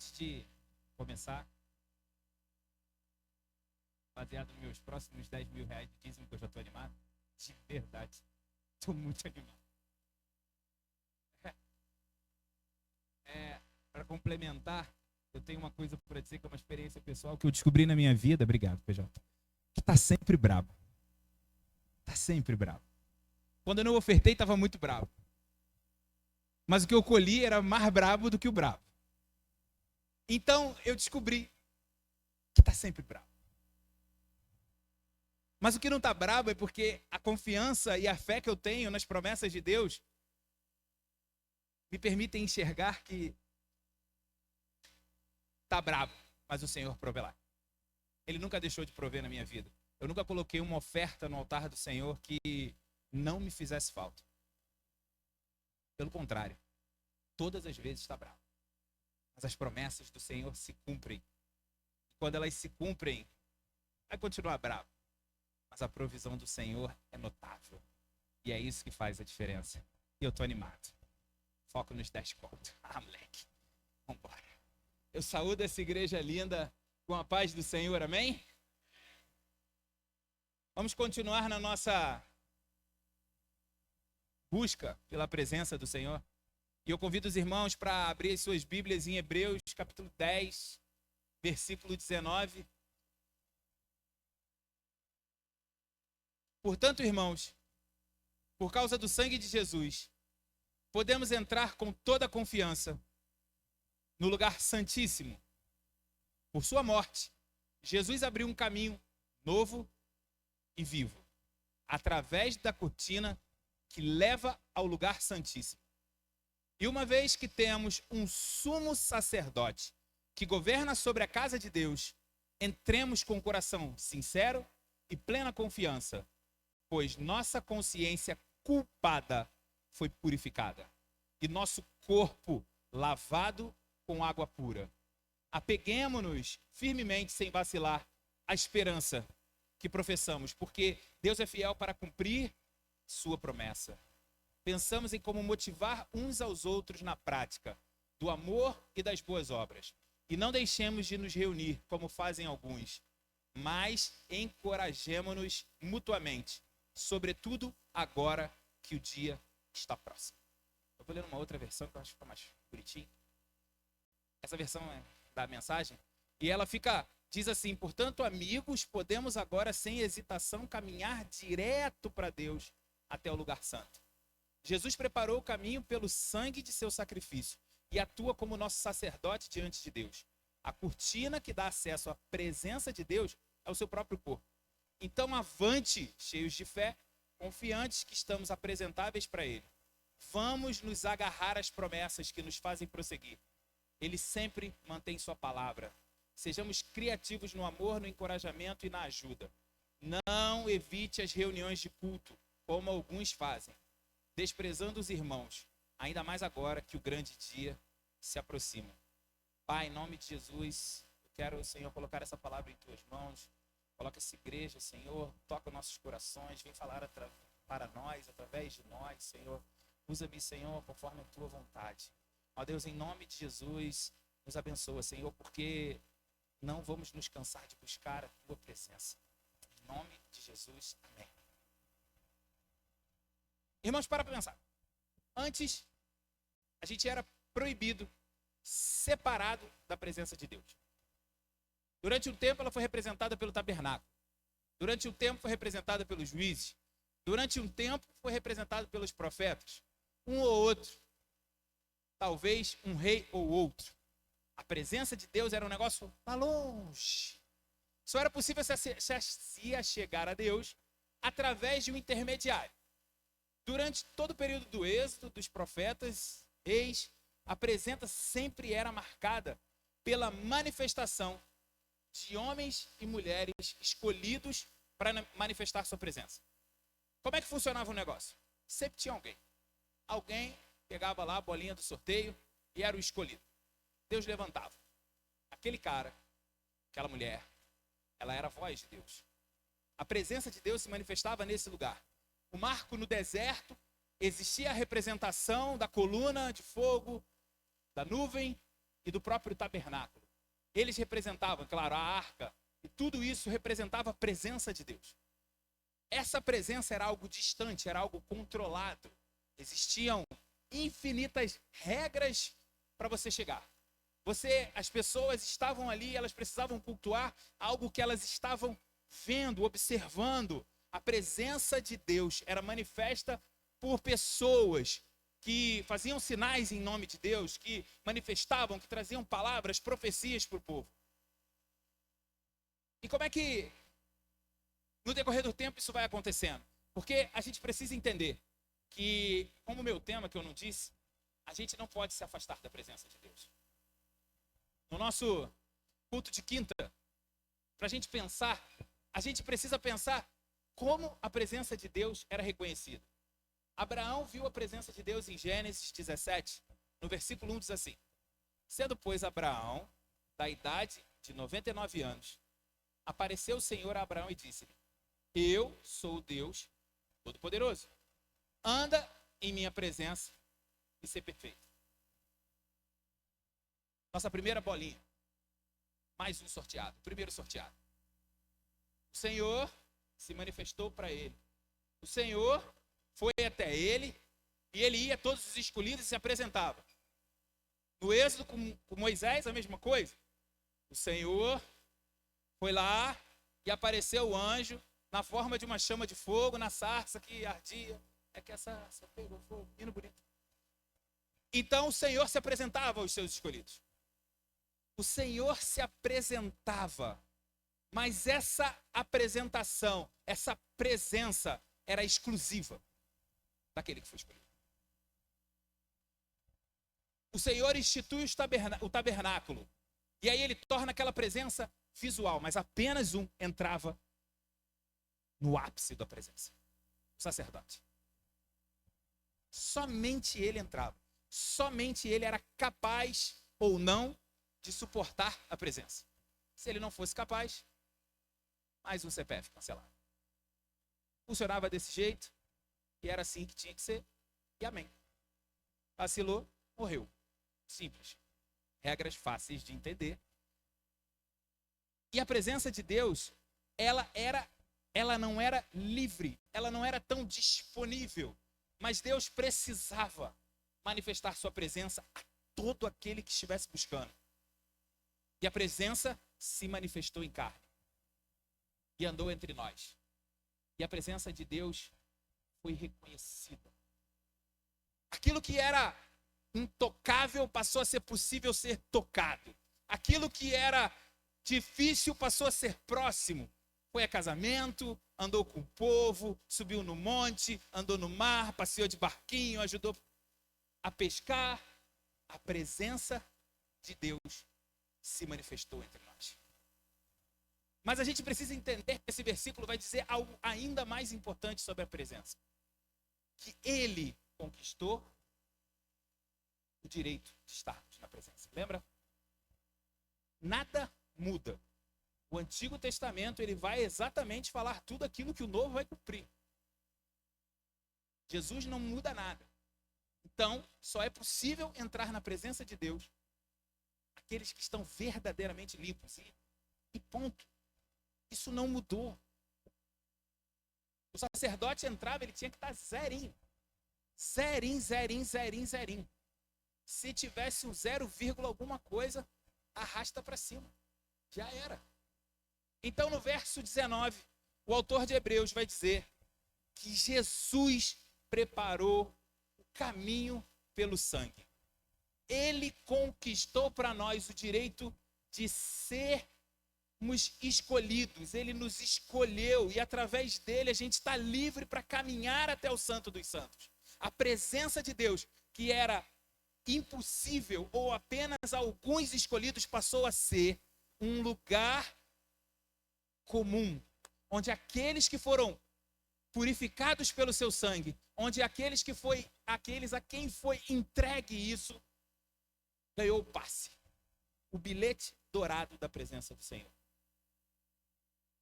Antes de começar, baseado nos meus próximos 10 mil reais de dízimo, que eu já estou animado, de verdade, estou muito animado. Para complementar, eu tenho uma coisa para dizer que é uma experiência pessoal que eu descobri na minha vida, obrigado, PJ, que tá sempre brabo. Tá sempre brabo. Quando eu não ofertei, estava muito bravo. Mas o que eu colhi era mais brabo do que o brabo. Então, eu descobri que tá sempre brabo. Mas o que não está brabo é porque a confiança e a fé que eu tenho nas promessas de Deus me permitem enxergar que está brabo, mas o Senhor proverá. Ele nunca deixou de prover na minha vida. Eu nunca coloquei uma oferta no altar do Senhor que não me fizesse falta. Pelo contrário, todas as vezes está bravo. Mas as promessas do Senhor se cumprem. Quando elas se cumprem, vai continuar bravo. Mas a provisão do Senhor é notável. E é isso que faz a diferença. E eu tô animado. Foco nos 10 contos. Ah, moleque. Vambora. Eu saúdo essa igreja linda com a paz do Senhor, amém? Vamos continuar na nossa busca pela presença do Senhor. E eu convido os irmãos para abrir as suas Bíblias em Hebreus, capítulo 10, versículo 19. Portanto, irmãos, por causa do sangue de Jesus, podemos entrar com toda a confiança no lugar santíssimo. Por sua morte, Jesus abriu um caminho novo e vivo, através da cortina que leva ao lugar santíssimo. E uma vez que temos um sumo sacerdote que governa sobre a casa de Deus, entremos com o coração sincero e plena confiança, pois nossa consciência culpada foi purificada e nosso corpo lavado com água pura. Apeguemo-nos firmemente, sem vacilar, à esperança que professamos, porque Deus é fiel para cumprir sua promessa. Pensamos em como motivar uns aos outros na prática do amor e das boas obras. E não deixemos de nos reunir, como fazem alguns, mas encorajemo-nos mutuamente, sobretudo agora que o dia está próximo. Eu vou ler uma outra versão que eu acho que fica mais bonitinho. Essa versão é da mensagem. E ela diz assim: portanto, amigos, podemos agora sem hesitação caminhar direto para Deus até o lugar santo. Jesus preparou o caminho pelo sangue de seu sacrifício e atua como nosso sacerdote diante de Deus. A cortina que dá acesso à presença de Deus é o seu próprio corpo. Então, avante, cheios de fé, confiantes que estamos apresentáveis para Ele. Vamos nos agarrar às promessas que nos fazem prosseguir. Ele sempre mantém sua palavra. Sejamos criativos no amor, no encorajamento e na ajuda. Não evite as reuniões de culto, como alguns fazem, desprezando os irmãos, ainda mais agora que o grande dia se aproxima. Pai, em nome de Jesus, eu quero, Senhor, colocar essa palavra em tuas mãos. Coloca essa igreja, Senhor, toca nossos corações, vem falar para nós, através de nós, Senhor. Usa-me, Senhor, conforme a tua vontade. Ó Deus, em nome de Jesus, nos abençoa, Senhor, porque não vamos nos cansar de buscar a tua presença. Em nome de Jesus, amém. Irmãos, para pensar. Antes, a gente era proibido, separado da presença de Deus. Durante um tempo, ela foi representada pelo tabernáculo. Durante um tempo, foi representada pelos juízes. Durante um tempo, foi representada pelos profetas. Um ou outro. Talvez um rei ou outro. A presença de Deus era um negócio lá longe. Só era possível se achegar a Deus através de um intermediário. Durante todo o período do êxodo, dos profetas, reis, a presença sempre era marcada pela manifestação de homens e mulheres escolhidos para manifestar sua presença. Como é que funcionava o negócio? Sempre tinha alguém. Alguém pegava lá a bolinha do sorteio e era o escolhido. Deus levantava. Aquele cara, aquela mulher, ela era a voz de Deus. A presença de Deus se manifestava nesse lugar. O marco no deserto, existia a representação da coluna de fogo, da nuvem e do próprio tabernáculo. Eles representavam, claro, a arca, e tudo isso representava a presença de Deus. Essa presença era algo distante, era algo controlado. Existiam infinitas regras para você chegar. As pessoas estavam ali, elas precisavam cultuar algo que elas estavam vendo, observando. A presença de Deus era manifesta por pessoas que faziam sinais em nome de Deus, que manifestavam, que traziam palavras, profecias para o povo. E como é que, no decorrer do tempo, isso vai acontecendo? Porque a gente precisa entender que, como o meu tema, que eu não disse, a gente não pode se afastar da presença de Deus. No nosso culto de quinta, para a gente pensar, a gente precisa pensar como a presença de Deus era reconhecida. Abraão viu a presença de Deus em Gênesis 17, no versículo 1 diz assim: sendo, pois, Abraão da idade de 99 anos, apareceu o Senhor a Abraão e disse-lhe: eu sou o Deus Todo-Poderoso. Anda em minha presença e ser perfeito. Nossa primeira bolinha. Mais um sorteado. Primeiro sorteado. O Senhor se manifestou para ele. O Senhor foi até ele e ele ia a todos os escolhidos e se apresentava. No Êxodo, com Moisés, a mesma coisa. O Senhor foi lá e apareceu o anjo na forma de uma chama de fogo, na sarça que ardia. É que essa pegou fogo, hino bonito. Então o Senhor se apresentava aos seus escolhidos. O Senhor se apresentava, mas essa apresentação, essa presença era exclusiva daquele que foi escolhido. O Senhor institui o tabernáculo, e aí ele torna aquela presença visual, mas apenas um entrava no ápice da presença: o sacerdote. Somente ele entrava, somente ele era capaz ou não de suportar a presença. Se ele não fosse capaz, mais um CPF cancelado. Funcionava desse jeito, e era assim que tinha que ser, e amém. Vacilou, morreu. Simples. Regras fáceis de entender. E a presença de Deus, ela não era livre, ela não era tão disponível, mas Deus precisava manifestar sua presença a todo aquele que estivesse buscando. E a presença se manifestou em carne e andou entre nós. E a presença de Deus foi reconhecida. Aquilo que era intocável passou a ser possível ser tocado. Aquilo que era difícil passou a ser próximo. Foi a casamento, andou com o povo, subiu no monte, andou no mar, passeou de barquinho, ajudou a pescar. A presença de Deus se manifestou entre nós. Mas a gente precisa entender que esse versículo vai dizer algo ainda mais importante sobre a presença. Que ele conquistou o direito de estarmos na presença. Lembra? Nada muda. O Antigo Testamento, ele vai exatamente falar tudo aquilo que o Novo vai cumprir. Jesus não muda nada. Então, só é possível entrar na presença de Deus aqueles que estão verdadeiramente limpos. E ponto. Isso não mudou. O sacerdote entrava, ele tinha que estar zerinho. Zerinho, zerinho, zerinho, zerinho. Se tivesse um 0, alguma coisa, arrasta para cima. Já era. Então, no verso 19, o autor de Hebreus vai dizer que Jesus preparou o caminho pelo sangue. Ele conquistou para nós o direito de sermos escolhidos. Ele nos escolheu e através dele a gente está livre para caminhar até o Santo dos Santos. A presença de Deus, que era impossível ou apenas alguns escolhidos, passou a ser um lugar comum, onde aqueles que foram purificados pelo seu sangue, onde aqueles a quem foi entregue isso, ganhou o passe, o bilhete dourado da presença do Senhor.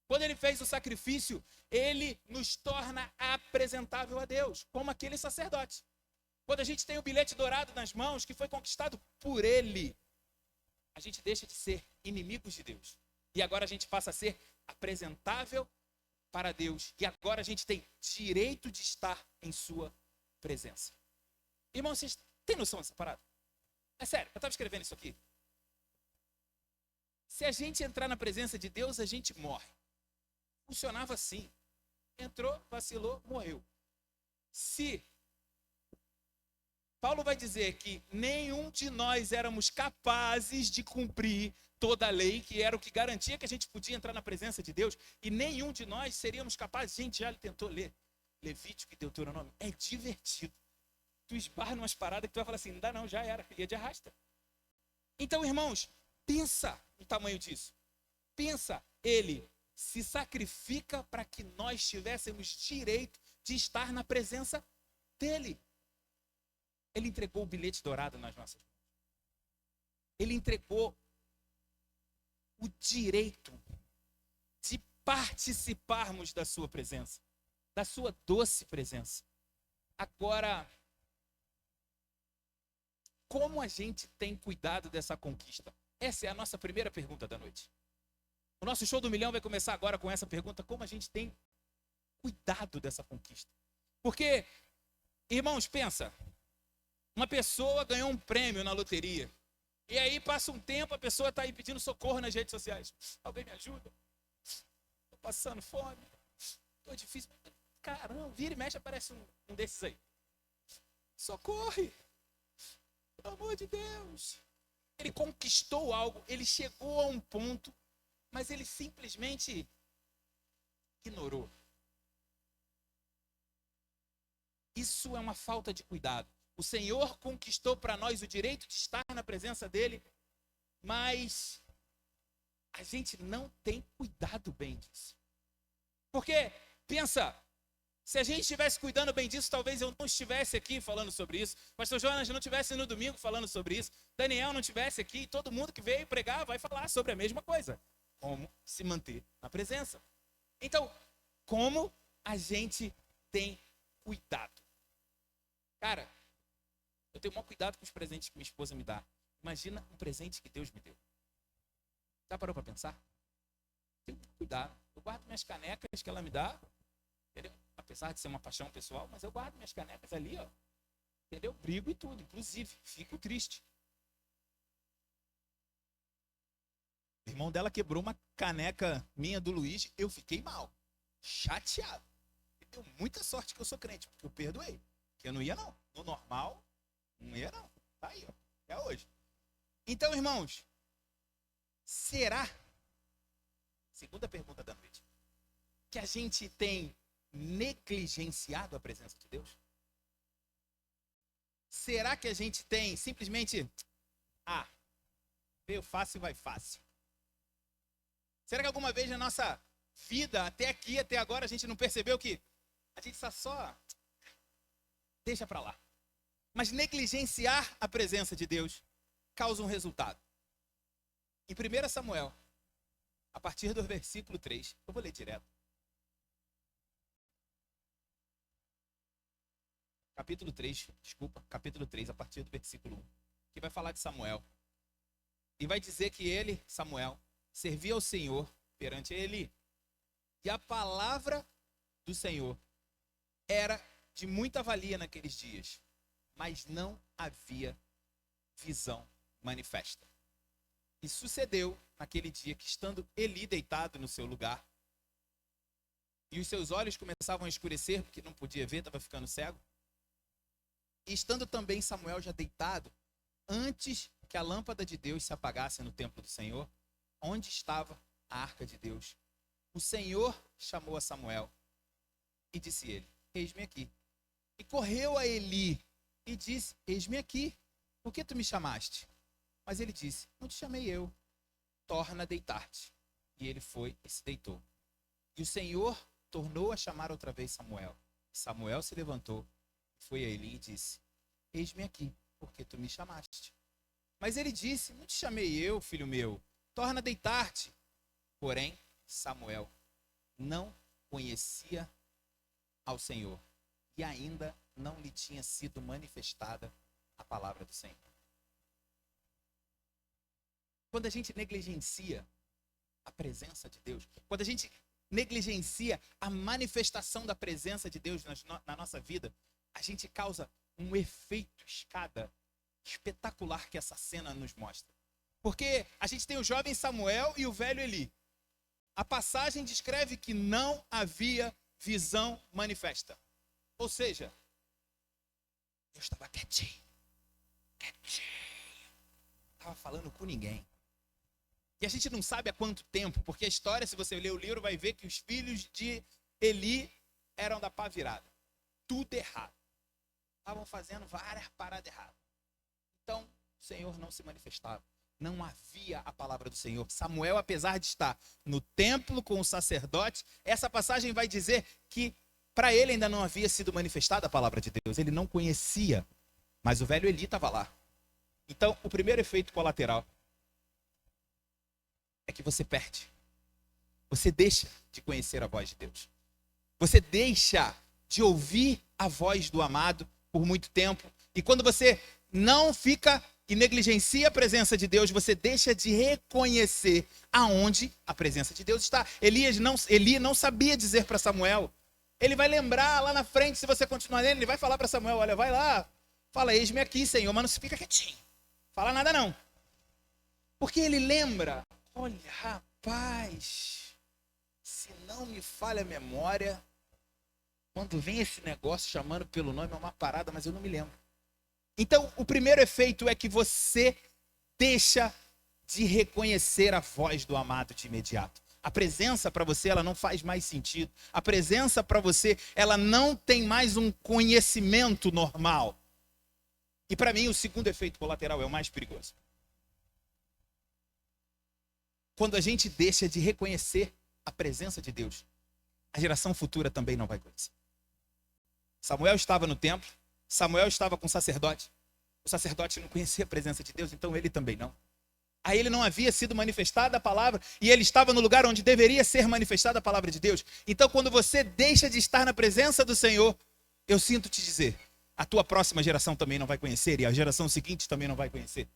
Quando ele fez o sacrifício, ele nos torna apresentável a Deus, como aquele sacerdote. Quando a gente tem o bilhete dourado nas mãos, que foi conquistado por ele, a gente deixa de ser inimigos de Deus. E agora a gente passa a ser apresentável para Deus. E agora a gente tem direito de estar em sua presença. Irmãos, vocês têm noção dessa parada? É sério, eu estava escrevendo isso aqui. Se a gente entrar na presença de Deus, a gente morre. Funcionava assim. Entrou, vacilou, morreu. Se Paulo vai dizer que nenhum de nós éramos capazes de cumprir toda a lei, que era o que garantia que a gente podia entrar na presença de Deus, e nenhum de nós seríamos capazes. Gente, já tentou ler Levítico e Deuteronômio? É divertido. Tu esbarra umas paradas que tu vai falar assim, não dá não, já era, ia de arrasta. Então, irmãos, pensa no tamanho disso. Pensa, ele se sacrifica para que nós tivéssemos direito de estar na presença dele. Ele entregou o bilhete dourado nas nossas mãos. Ele entregou o direito de participarmos da sua presença, da sua doce presença. Agora, como a gente tem cuidado dessa conquista? Essa é a nossa primeira pergunta da noite. O nosso show do milhão vai começar agora com essa pergunta: como a gente tem cuidado dessa conquista? Porque, irmãos, pensa, uma pessoa ganhou um prêmio na loteria, e aí passa um tempo, a pessoa está aí pedindo socorro nas redes sociais. Alguém me ajuda? Estou passando fome, estou difícil. Caramba, vira e mexe, aparece um desses aí. Socorre! Pelo amor de Deus! Ele conquistou algo, ele chegou a um ponto, mas ele simplesmente ignorou. Isso é uma falta de cuidado. O Senhor conquistou para nós o direito de estar na presença dele, mas a gente não tem cuidado bem disso. Porque, pensa, se a gente estivesse cuidando bem disso, talvez eu não estivesse aqui falando sobre isso. Pastor Jonas não estivesse no domingo falando sobre isso. Daniel não estivesse aqui. Todo mundo que veio pregar vai falar sobre a mesma coisa. Como se manter na presença. Então, como a gente tem cuidado? Cara, eu tenho o maior cuidado com os presentes que minha esposa me dá. Imagina um presente que Deus me deu. Já parou para pensar? Tenho cuidado. Eu guardo minhas canecas que ela me dá, entendeu? Apesar de ser uma paixão pessoal, mas eu guardo minhas canecas ali, ó. Entendeu? Brigo e tudo, inclusive. Fico triste. O irmão dela quebrou uma caneca minha do Luiz, eu fiquei mal. Chateado. E deu muita sorte que eu sou crente, porque eu perdoei. Que eu não ia não. No normal, não ia não. Tá aí, ó. É hoje. Então, irmãos, será, segunda pergunta da noite, que a gente tem negligenciado a presença de Deus? Será que a gente tem simplesmente, veio fácil e vai fácil? Será que alguma vez na nossa vida, até aqui, até agora, a gente não percebeu que a gente está só deixa para lá? Mas negligenciar a presença de Deus causa um resultado. Em 1 Samuel, a partir do versículo 3, eu vou ler direto. Capítulo 3, a partir do versículo 1, que vai falar de Samuel. E vai dizer que ele, Samuel, servia ao Senhor perante ele. E a palavra do Senhor era de muita valia naqueles dias, mas não havia visão manifesta. E sucedeu naquele dia que, estando Eli deitado no seu lugar, e os seus olhos começavam a escurecer, porque não podia ver, estava ficando cego, e estando também Samuel já deitado, antes que a lâmpada de Deus se apagasse no templo do Senhor, onde estava a arca de Deus, o Senhor chamou a Samuel e disse ele: eis-me aqui. E correu a Eli e disse: eis-me aqui, por que tu me chamaste? Mas ele disse: não te chamei eu, torna a deitar-te. E ele foi e se deitou. E o Senhor tornou a chamar outra vez Samuel. Samuel se levantou, foi a Eli e disse: eis-me aqui, porque tu me chamaste. Mas ele disse: não te chamei eu, filho meu, torna a deitar-te. Porém, Samuel não conhecia ao Senhor, e ainda não lhe tinha sido manifestada a palavra do Senhor. Quando a gente negligencia a presença de Deus, quando a gente negligencia a manifestação da presença de Deus na nossa vida, a gente causa um efeito escada espetacular que essa cena nos mostra. Porque a gente tem o jovem Samuel e o velho Eli. A passagem descreve que não havia visão manifesta. Ou seja, eu estava quietinho. Não estava falando com ninguém. E a gente não sabe há quanto tempo, porque a história, se você ler o livro, vai ver que os filhos de Eli eram da pá virada. Tudo errado. Estavam fazendo várias paradas erradas. Então, o Senhor não se manifestava. Não havia a palavra do Senhor. Samuel, apesar de estar no templo com o sacerdote, essa passagem vai dizer que para ele ainda não havia sido manifestada a palavra de Deus. Ele não conhecia, mas o velho Eli estava lá. Então, o primeiro efeito colateral é que você perde. Você deixa de conhecer a voz de Deus. Você deixa de ouvir a voz do amado por muito tempo. E quando você não fica e negligencia a presença de Deus, você deixa de reconhecer aonde a presença de Deus está. Eli não sabia dizer para Samuel. Ele vai lembrar lá na frente, se você continuar lendo, ele vai falar para Samuel, olha, vai lá, fala, eis-me aqui, Senhor, mas não se fica quietinho. Fala nada não. Porque ele lembra, olha, rapaz, se não me falha a memória, quando vem esse negócio chamando pelo nome, é uma parada, mas eu não me lembro. Então, o primeiro efeito é que você deixa de reconhecer a voz do amado de imediato. A presença para você, ela não faz mais sentido. A presença para você, ela não tem mais um conhecimento normal. E para mim, o segundo efeito colateral é o mais perigoso. Quando a gente deixa de reconhecer a presença de Deus, a geração futura também não vai conhecer. Samuel estava no templo, Samuel estava com o sacerdote. O sacerdote não conhecia a presença de Deus, então ele também não. A ele não havia sido manifestada a palavra e ele estava no lugar onde deveria ser manifestada a palavra de Deus. Então, quando você deixa de estar na presença do Senhor, eu sinto te dizer, a tua próxima geração também não vai conhecer e a geração seguinte também não vai conhecer.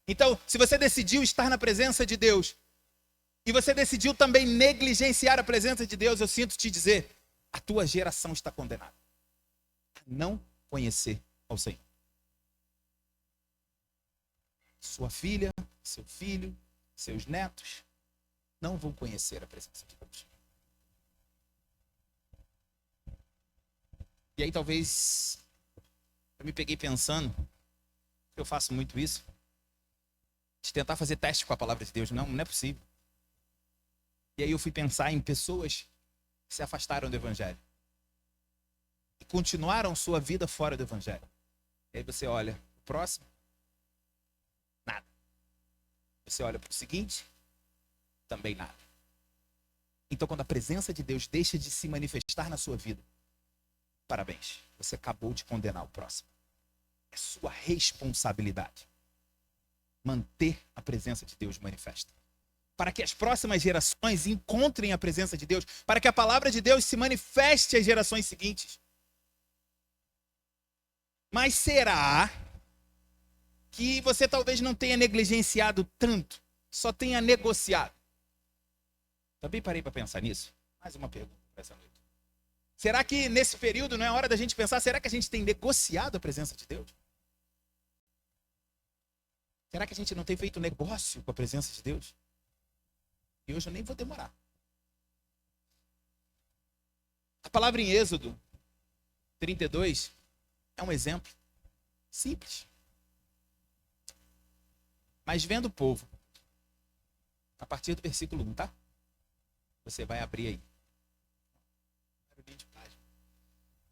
Então, se você decidiu estar na presença de Deus e você decidiu também negligenciar a presença de Deus, eu sinto te dizer, a tua geração está condenada a não conhecer ao Senhor. Sua filha, seu filho, seus netos não vão conhecer a presença de Deus. E aí talvez eu me peguei pensando, eu faço muito isso, de tentar fazer teste com a palavra de Deus. Não é possível. E aí eu fui pensar em pessoas que se afastaram do Evangelho e continuaram sua vida fora do Evangelho. E aí você olha o próximo, nada. Você olha para o seguinte, também nada. Então, quando a presença de Deus deixa de se manifestar na sua vida, parabéns, você acabou de condenar o próximo. É sua responsabilidade manter a presença de Deus manifesta. Para que as próximas gerações encontrem a presença de Deus, para que a palavra de Deus se manifeste às gerações seguintes. Mas será que você talvez não tenha negligenciado tanto, só tenha negociado? Também parei para pensar nisso. Mais uma pergunta para essa noite. Será que nesse período não é hora da gente pensar, será que a gente tem negociado a presença de Deus? Será que a gente não tem feito negócio com a presença de Deus? E hoje eu nem vou demorar. A palavra em Êxodo 32 é um exemplo simples. Mas vendo o povo, a partir do versículo 1, tá? Você vai abrir aí.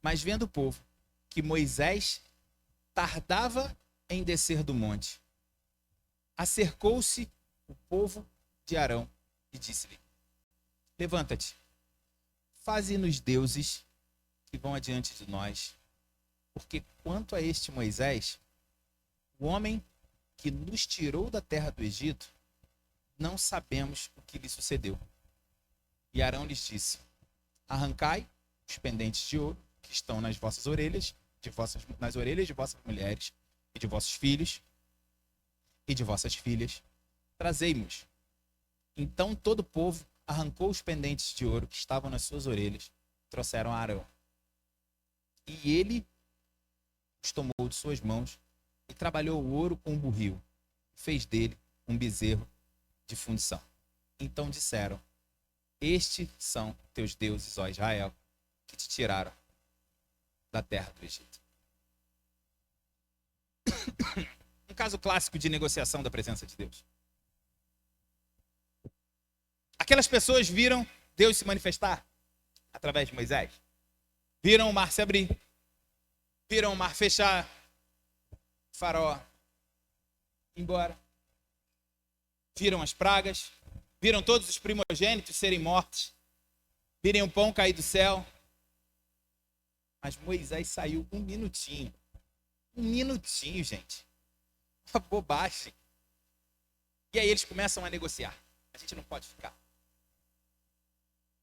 Mas vendo o povo que Moisés tardava em descer do monte, acercou-se o povo de Arão e disse-lhe: levanta-te, faze-nos deuses que vão adiante de nós, porque quanto a este Moisés, o homem que nos tirou da terra do Egito, não sabemos o que lhe sucedeu. E Arão lhes disse: arrancai os pendentes de ouro que estão nas vossas orelhas, nas orelhas de vossas mulheres e de vossos filhos e de vossas filhas, trazei-mos. Então todo o povo arrancou os pendentes de ouro que estavam nas suas orelhas, trouxeram a Arão. E ele os tomou de suas mãos e trabalhou o ouro com um burril. Fez dele um bezerro de fundição. Então disseram: estes são teus deuses, ó Israel, que te tiraram da terra do Egito. Um caso clássico de negociação da presença de Deus. Aquelas pessoas viram Deus se manifestar através de Moisés. Viram o mar se abrir. Viram o mar fechar. Faraó ir embora. Viram as pragas. Viram todos os primogênitos serem mortos. Viram o pão cair do céu. Mas Moisés saiu um minutinho. Um minutinho, gente. Uma bobagem. E aí eles começam a negociar. A gente não pode ficar.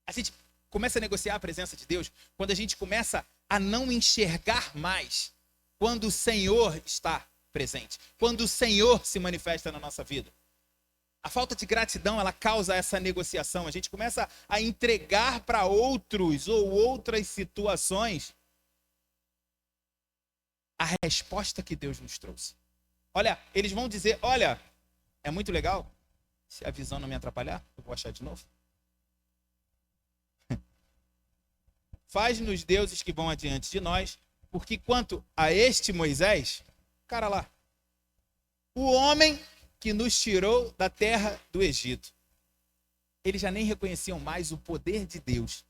A gente começa a negociar a presença de Deus quando a gente começa a não enxergar mais quando o Senhor está presente. Quando o Senhor se manifesta na nossa vida. A falta de gratidão, ela causa essa negociação. A gente começa a entregar para outros ou outras situações a resposta que Deus nos trouxe. Olha, eles vão dizer, olha, é muito legal. Se a visão não me atrapalhar, eu vou achar de novo. Faz-nos deuses que vão adiante de nós, porque quanto a este Moisés, cara lá, o homem que nos tirou da terra do Egito, eles já nem reconheciam mais o poder de Deus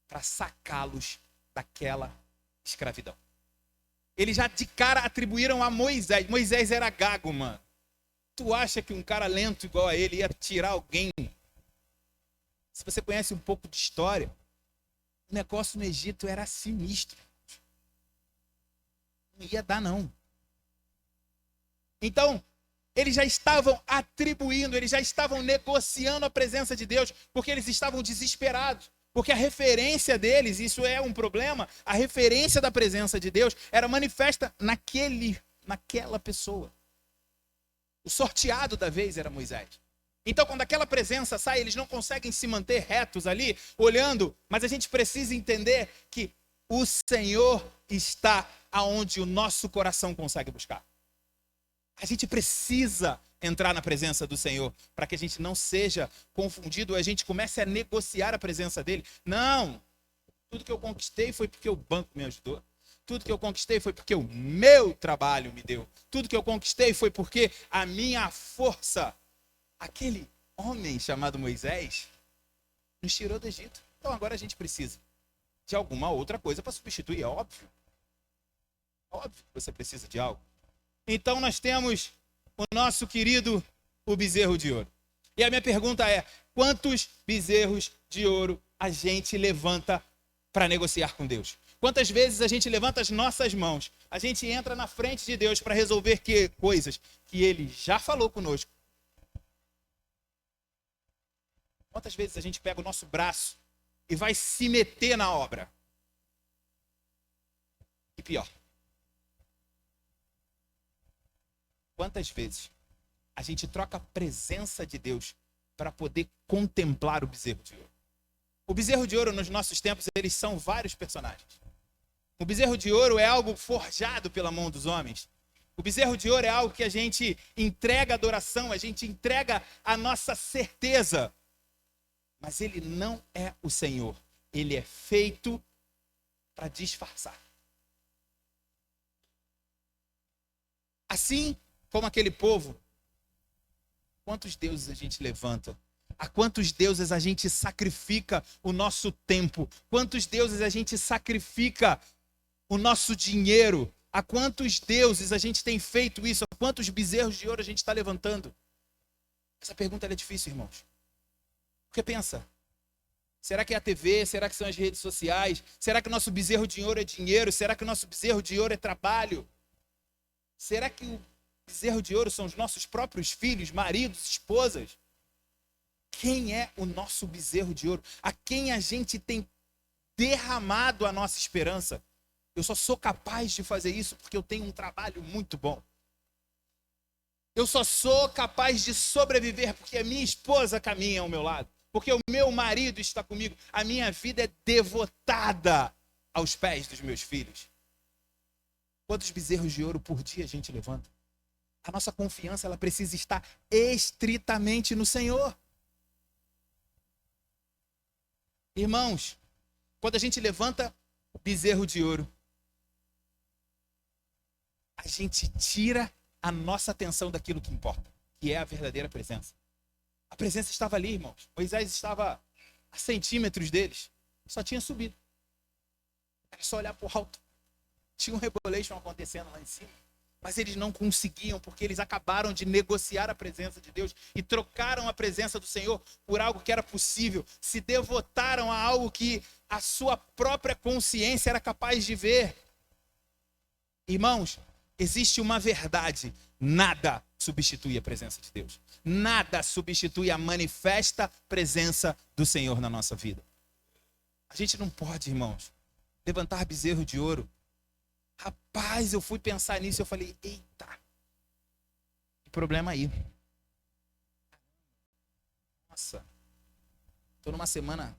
para sacá-los daquela escravidão. Eles já de cara atribuíram a Moisés. Moisés era gago, mano. Tu acha que um cara lento igual a ele ia tirar alguém? Se você conhece um pouco de história, o negócio no Egito era sinistro. Não ia dar, não. Então, eles já estavam atribuindo, eles já estavam negociando a presença de Deus, porque eles estavam desesperados. Porque a referência deles, isso é um problema, a referência da presença de Deus era manifesta naquela pessoa. O sorteado da vez era Moisés. Então, quando aquela presença sai, eles não conseguem se manter retos ali, olhando, mas a gente precisa entender que o Senhor está aonde o nosso coração consegue buscar. A gente precisa entrar na presença do Senhor, para que a gente não seja confundido, a gente comece a negociar a presença dele. Não, tudo que eu conquistei foi porque o banco me ajudou. Tudo que eu conquistei foi porque o meu trabalho me deu. Tudo que eu conquistei foi porque a minha força, aquele homem chamado Moisés, nos tirou do Egito. Então agora a gente precisa de alguma outra coisa para substituir, é óbvio. Óbvio que você precisa de algo. Então nós temos o nosso querido, o bezerro de ouro. E a minha pergunta é, quantos bezerros de ouro a gente levanta para negociar com Deus? Quantas vezes a gente levanta as nossas mãos, a gente entra na frente de Deus para resolver coisas que Ele já falou conosco? Quantas vezes a gente pega o nosso braço e vai se meter na obra? E pior, quantas vezes a gente troca a presença de Deus para poder contemplar o bezerro de ouro? O bezerro de ouro, nos nossos tempos, eles são vários personagens. O bezerro de ouro é algo forjado pela mão dos homens. O bezerro de ouro é algo que a gente entrega adoração, a gente entrega a nossa certeza. Mas ele não é o Senhor. Ele é feito para disfarçar. Assim como aquele povo, quantos deuses a gente levanta? A quantos deuses a gente sacrifica o nosso tempo? Quantos deuses a gente sacrifica o nosso dinheiro? A quantos deuses a gente tem feito isso? A quantos bezerros de ouro a gente está levantando? Essa pergunta é difícil, irmãos. Porque pensa, será que é a TV? Será que são as redes sociais? Será que o nosso bezerro de ouro é dinheiro? Será que o nosso bezerro de ouro é trabalho? Será que o bezerro de ouro são os nossos próprios filhos, maridos, esposas? Quem é o nosso bezerro de ouro? A quem a gente tem derramado a nossa esperança? Eu só sou capaz de fazer isso porque eu tenho um trabalho muito bom. Eu só sou capaz de sobreviver porque a minha esposa caminha ao meu lado, porque o meu marido está comigo. A minha vida é devotada aos pés dos meus filhos. Quantos bezerros de ouro por dia a gente levanta? A nossa confiança, ela precisa estar estritamente no Senhor. Irmãos, quando a gente levanta o bezerro de ouro, a gente tira a nossa atenção daquilo que importa, que é a verdadeira presença. A presença estava ali, irmãos. Moisés estava a centímetros deles. Só tinha subido. Era só olhar para o alto. Tinha um rebolation acontecendo lá em cima. Mas eles não conseguiam, porque eles acabaram de negociar a presença de Deus e trocaram a presença do Senhor por algo que era possível. Se devotaram a algo que a sua própria consciência era capaz de ver. Irmãos, existe uma verdade: nada substitui a presença de Deus. Nada substitui a manifesta presença do Senhor na nossa vida. A gente não pode, irmãos, levantar bezerro de ouro. Rapaz, eu fui pensar nisso e eu falei, eita, que problema aí. Nossa, estou numa semana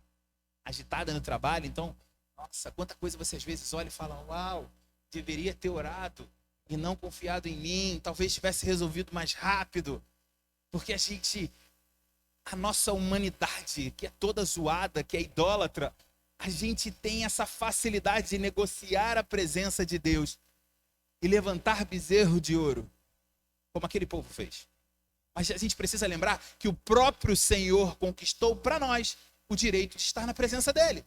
agitada no trabalho, então, nossa, quanta coisa você às vezes olha e fala, uau, deveria ter orado e não confiado em mim, talvez tivesse resolvido mais rápido, porque a nossa humanidade, que é toda zoada, que é idólatra, a gente tem essa facilidade de negociar a presença de Deus e levantar bezerro de ouro, como aquele povo fez. Mas a gente precisa lembrar que o próprio Senhor conquistou para nós o direito de estar na presença dele.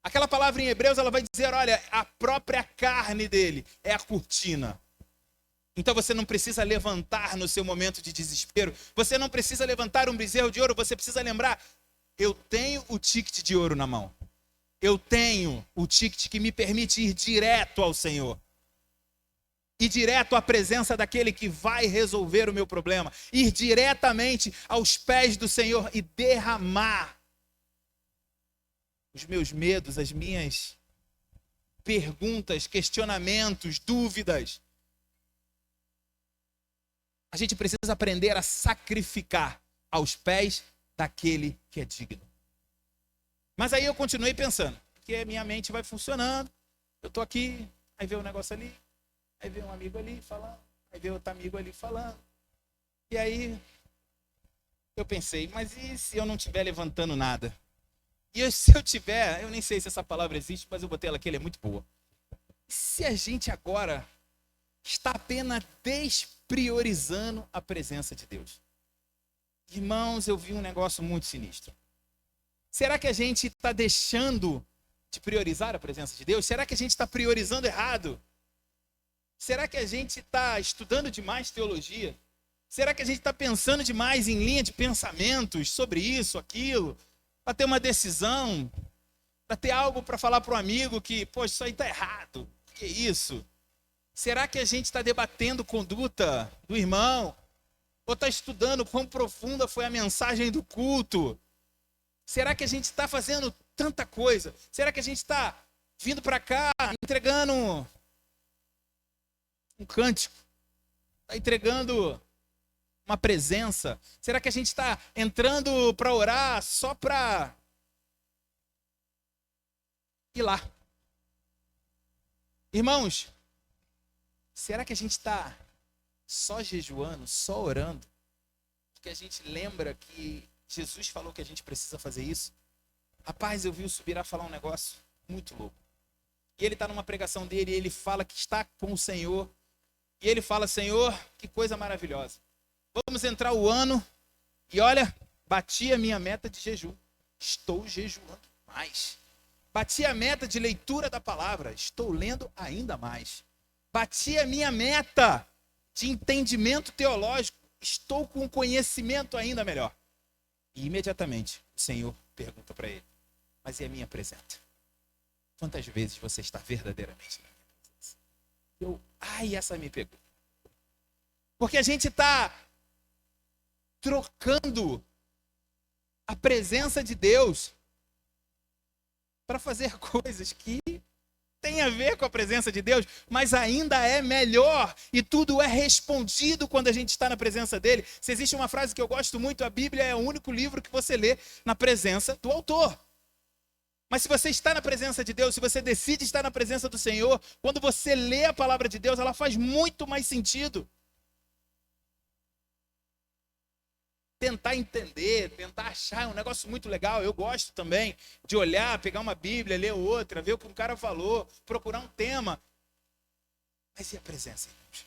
Aquela palavra em Hebreus, ela vai dizer, olha, a própria carne dele é a cortina. Então você não precisa levantar no seu momento de desespero, você não precisa levantar um bezerro de ouro, você precisa lembrar, eu tenho o ticket de ouro na mão. Eu tenho o ticket que me permite ir direto ao Senhor. Ir direto à presença daquele que vai resolver o meu problema. Ir diretamente aos pés do Senhor e derramar os meus medos, as minhas perguntas, questionamentos, dúvidas. A gente precisa aprender a sacrificar aos pés daquele que é digno. Mas aí eu continuei pensando, porque a minha mente vai funcionando, eu estou aqui, aí vê um negócio ali, aí vê um amigo ali falando, aí vê outro amigo ali falando. E aí eu pensei, mas e se eu não estiver levantando nada? E se eu tiver, eu nem sei se essa palavra existe, mas eu botei ela aqui, ela é muito boa. E se a gente agora está apenas despriorizando a presença de Deus? Irmãos, eu vi um negócio muito sinistro. Será que a gente está deixando de priorizar a presença de Deus? Será que a gente está priorizando errado? Será que a gente está estudando demais teologia? Será que a gente está pensando demais em linha de pensamentos sobre isso, aquilo? Para ter uma decisão? Para ter algo para falar para um amigo que, poxa, isso aí está errado. Que isso? Será que a gente está debatendo conduta do irmão? Ou está estudando quão profunda foi a mensagem do culto? Será que a gente está fazendo tanta coisa? Será que a gente está vindo para cá, entregando um cântico? Está entregando uma presença? Será que a gente está entrando para orar só para ir lá? Irmãos, será que a gente está só jejuando, só orando? Porque a gente lembra que Jesus falou que a gente precisa fazer isso. Rapaz, eu vi o Subirá falar um negócio muito louco. E ele está numa pregação dele e ele fala que está com o Senhor. E ele fala, Senhor, que coisa maravilhosa. Vamos entrar o ano e olha, bati a minha meta de jejum. Estou jejuando mais. Bati a meta de leitura da palavra. Estou lendo ainda mais. Bati a minha meta de entendimento teológico. Estou com conhecimento ainda melhor. E imediatamente o Senhor pergunta para ele, mas e a minha presença? Quantas vezes você está verdadeiramente na minha presença? Essa me pegou. Porque a gente está trocando a presença de Deus para fazer coisas que tem a ver com a presença de Deus, mas ainda é melhor. E tudo é respondido quando a gente está na presença dele. Se existe uma frase que eu gosto muito, a Bíblia é o único livro que você lê na presença do autor. Mas se você está na presença de Deus, se você decide estar na presença do Senhor, quando você lê a palavra de Deus, ela faz muito mais sentido. Tentar entender, tentar achar um negócio muito legal. Eu gosto também de olhar, pegar uma Bíblia, ler outra, ver o que um cara falou, procurar um tema. Mas e a presença, irmãos?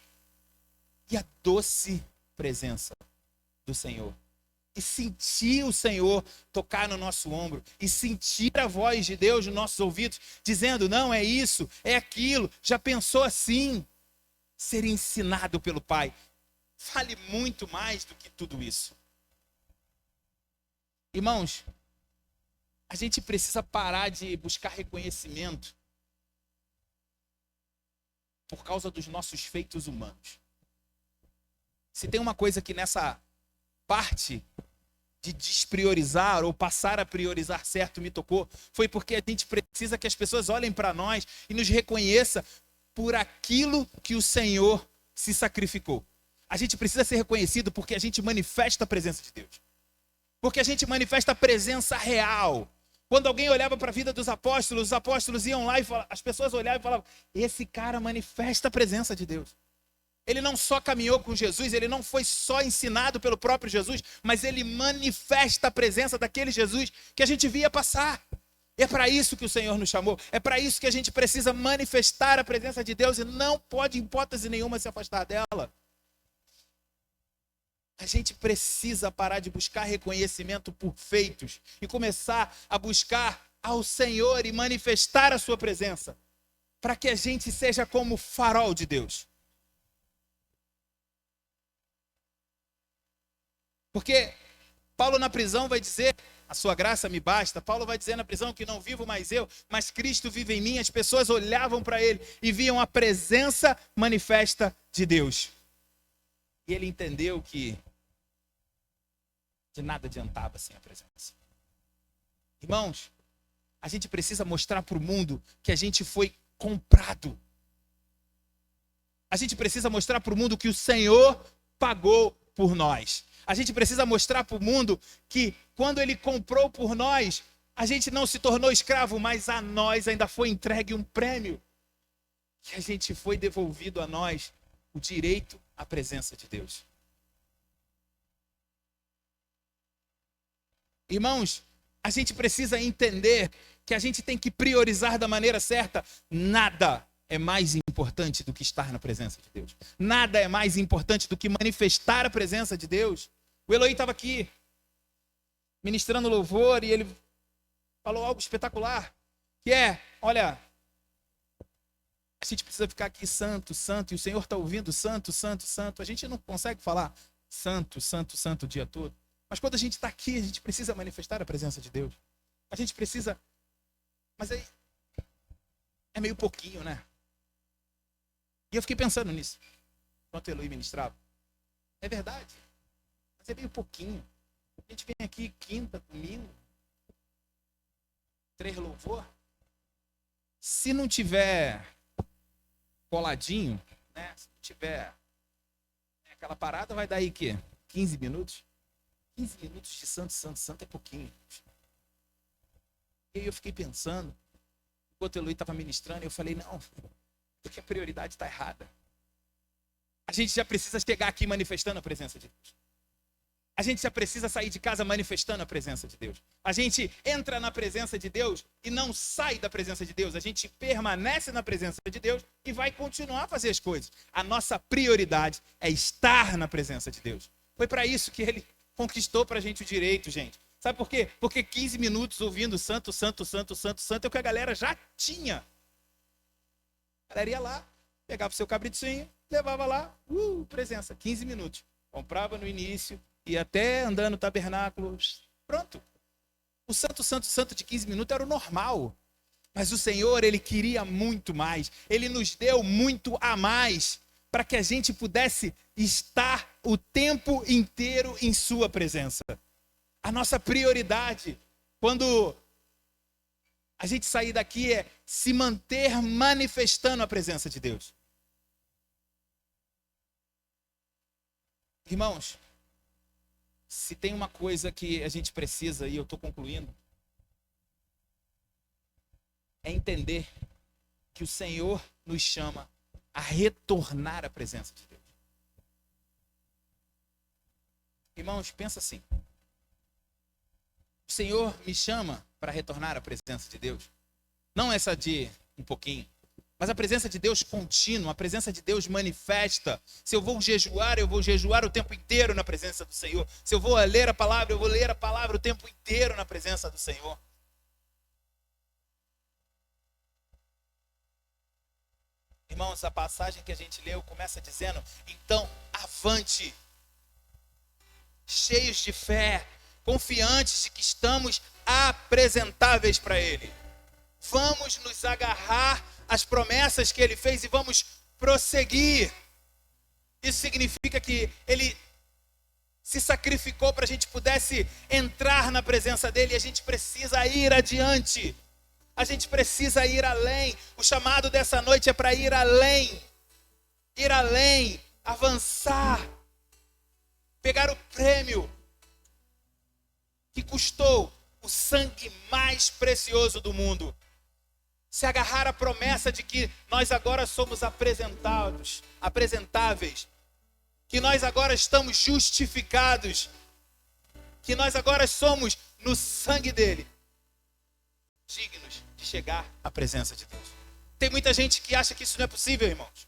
E a doce presença do Senhor? E sentir o Senhor tocar no nosso ombro, e sentir a voz de Deus nos nossos ouvidos, dizendo, não, é isso, é aquilo, já pensou assim? Ser ensinado pelo Pai vale muito mais do que tudo isso. Irmãos, a gente precisa parar de buscar reconhecimento por causa dos nossos feitos humanos. Se tem uma coisa que nessa parte de despriorizar ou passar a priorizar certo me tocou, foi porque a gente precisa que as pessoas olhem para nós e nos reconheçam por aquilo que o Senhor se sacrificou. A gente precisa ser reconhecido porque a gente manifesta a presença de Deus. Porque a gente manifesta a presença real. Quando alguém olhava para a vida dos apóstolos, os apóstolos iam lá e falavam, as pessoas olhavam e falavam, esse cara manifesta a presença de Deus. Ele não só caminhou com Jesus, ele não foi só ensinado pelo próprio Jesus, mas ele manifesta a presença daquele Jesus que a gente via passar. E é para isso que o Senhor nos chamou, é para isso que a gente precisa manifestar a presença de Deus e não pode, em hipótese nenhuma, se afastar dela. A gente precisa parar de buscar reconhecimento por feitos e começar a buscar ao Senhor e manifestar a sua presença, para que a gente seja como o farol de Deus. Porque Paulo na prisão vai dizer, a sua graça me basta. Paulo vai dizer na prisão que não vivo mais eu, mas Cristo vive em mim. As pessoas olhavam para ele e viam a presença manifesta de Deus. E ele entendeu que de nada adiantava sem a presença. Irmãos, a gente precisa mostrar para o mundo que a gente foi comprado. A gente precisa mostrar para o mundo que o Senhor pagou por nós. A gente precisa mostrar para o mundo que quando ele comprou por nós, a gente não se tornou escravo, mas a nós ainda foi entregue um prêmio. Que a gente foi devolvido a nós o direito à presença de Deus. Irmãos, a gente precisa entender que a gente tem que priorizar da maneira certa. Nada é mais importante do que estar na presença de Deus. Nada é mais importante do que manifestar a presença de Deus. O Eloy estava aqui, ministrando louvor, e ele falou algo espetacular, que é, olha, a gente precisa ficar aqui santo, santo, e o Senhor está ouvindo santo, santo, santo. A gente não consegue falar santo, santo, santo o dia todo. Mas quando a gente está aqui, a gente precisa manifestar a presença de Deus. A gente precisa, mas aí é meio pouquinho, né? E eu fiquei pensando nisso, enquanto o Eloy ministrava. É verdade, mas é meio pouquinho. A gente vem aqui quinta, domingo, 3 louvor. Se não tiver coladinho, né? Se não tiver aquela parada, vai dar aí o quê? 15 minutos? 15 minutos de santo, santo, santo é pouquinho. E aí eu fiquei pensando, enquanto o Eloy estava ministrando, eu falei, não, porque a prioridade está errada. A gente já precisa chegar aqui manifestando a presença de Deus. A gente já precisa sair de casa manifestando a presença de Deus. A gente entra na presença de Deus e não sai da presença de Deus. A gente permanece na presença de Deus e vai continuar a fazer as coisas. A nossa prioridade é estar na presença de Deus. Foi para isso que ele conquistou para a gente o direito, gente. Sabe por quê? Porque 15 minutos ouvindo santo, santo, santo, santo, santo é o que a galera já tinha. A galera ia lá, pegava o seu cabritinho, levava lá, presença, 15 minutos. Comprava no início, ia até andando no tabernáculo, pronto. O santo, santo, santo de 15 minutos era o normal. Mas o Senhor, Ele queria muito mais. Ele nos deu muito a mais para que a gente pudesse estar o tempo inteiro em sua presença. A nossa prioridade, quando A gente sair daqui é se manter manifestando a presença de Deus. Irmãos, se tem uma coisa que a gente precisa, e eu estou concluindo, é entender que o Senhor nos chama a retornar à presença de Deus. Irmãos, pensa assim. O Senhor me chama para retornar à presença de Deus. Não essa de um pouquinho, mas a presença de Deus contínua, a presença de Deus manifesta. Se eu vou jejuar, eu vou jejuar o tempo inteiro na presença do Senhor. Se eu vou ler a palavra, eu vou ler a palavra o tempo inteiro na presença do Senhor. Irmãos, a passagem que a gente leu começa dizendo: então, avante, cheios de fé, confiantes de que estamos apresentáveis para Ele. Vamos nos agarrar às promessas que Ele fez e vamos prosseguir. Isso significa que Ele se sacrificou para a gente pudesse entrar na presença dEle, e a gente precisa ir adiante. A gente precisa ir além. O chamado dessa noite é para ir além. Ir além, avançar, pegar o prêmio que custou o sangue mais precioso do mundo. Se agarrar à promessa de que nós agora somos apresentáveis, que nós agora estamos justificados, que nós agora somos no sangue dele, dignos de chegar à presença de Deus. Tem muita gente que acha que isso não é possível, irmãos.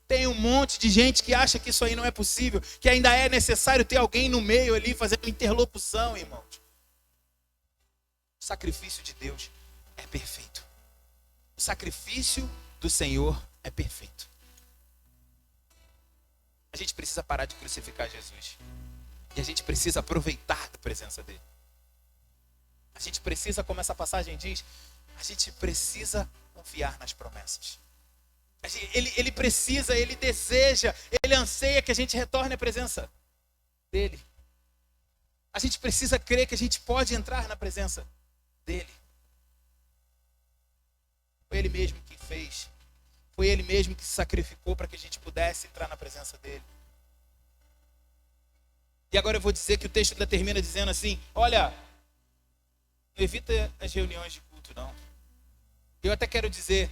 Tem um monte de gente que acha que isso aí não é possível, que ainda é necessário ter alguém no meio ali fazendo interlocução, irmãos. O sacrifício de Deus é perfeito. O sacrifício do Senhor é perfeito. A gente precisa parar de crucificar Jesus. E a gente precisa aproveitar da presença dele. A gente precisa, como essa passagem diz, a gente precisa confiar nas promessas. Ele precisa, ele deseja, ele anseia que a gente retorne à presença dele. A gente precisa crer que a gente pode entrar na presença dele. Foi ele mesmo que fez. Foi ele mesmo que se sacrificou para que a gente pudesse entrar na presença dele. E agora eu vou dizer que o texto ainda termina dizendo assim: olha, não evita as reuniões de culto, não. Eu até quero dizer,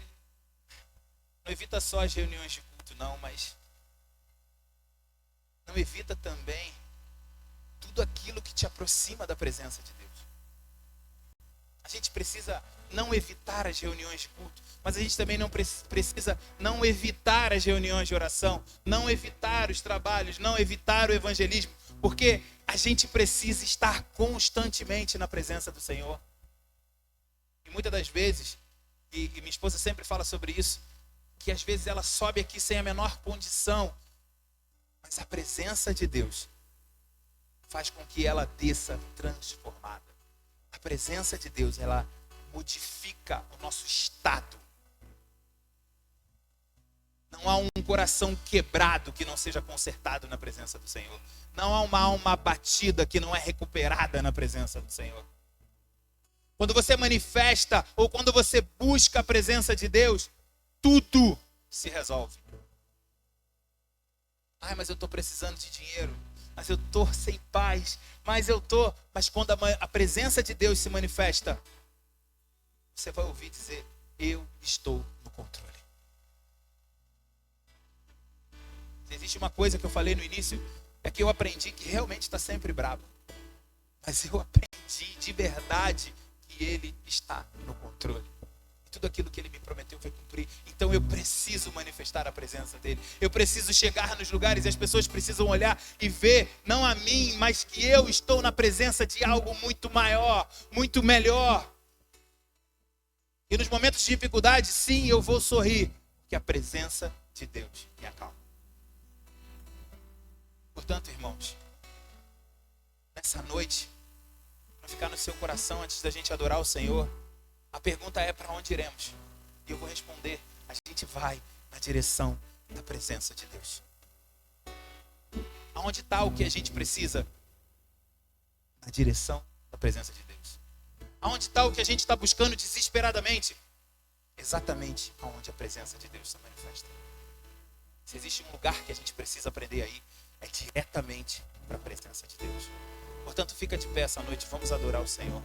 não evita só as reuniões de culto, não, mas não evita também tudo aquilo que te aproxima da presença de Deus. A gente precisa não evitar as reuniões de culto, mas a gente também não precisa não evitar as reuniões de oração, não evitar os trabalhos, não evitar o evangelismo, porque a gente precisa estar constantemente na presença do Senhor. E muitas das vezes, e minha esposa sempre fala sobre isso, que às vezes ela sobe aqui sem a menor condição, mas a presença de Deus faz com que ela desça transformada. A presença de Deus, ela modifica o nosso estado. Não há um coração quebrado que não seja consertado na presença do Senhor. Não há uma alma abatida que não é recuperada na presença do Senhor. Quando você manifesta ou quando você busca a presença de Deus, tudo se resolve. Ai, mas eu estou precisando de dinheiro. Mas eu estou sem paz. Mas quando a presença de Deus se manifesta, você vai ouvir dizer: eu estou no controle. Se existe uma coisa que eu falei no início, é que eu aprendi que realmente está sempre bravo. Mas eu aprendi de verdade que Ele está no controle. E tudo aquilo que Ele me prometeu vai cumprir. Então eu preciso manifestar a presença dEle. Eu preciso chegar nos lugares e as pessoas precisam olhar e ver, não a mim, mas que eu estou na presença de algo muito maior, muito melhor. E nos momentos de dificuldade, sim, eu vou sorrir, porque a presença de Deus me acalma. Portanto, irmãos, nessa noite, para ficar no seu coração antes da gente adorar o Senhor, a pergunta é: para onde iremos? E eu vou responder: a gente vai na direção da presença de Deus. Aonde está o que a gente precisa? Na direção da presença de Deus. Aonde está o que a gente está buscando desesperadamente? Exatamente aonde a presença de Deus se manifesta. Se existe um lugar que a gente precisa aprender aí, é diretamente para a presença de Deus. Portanto, fica de pé essa noite, vamos adorar o Senhor.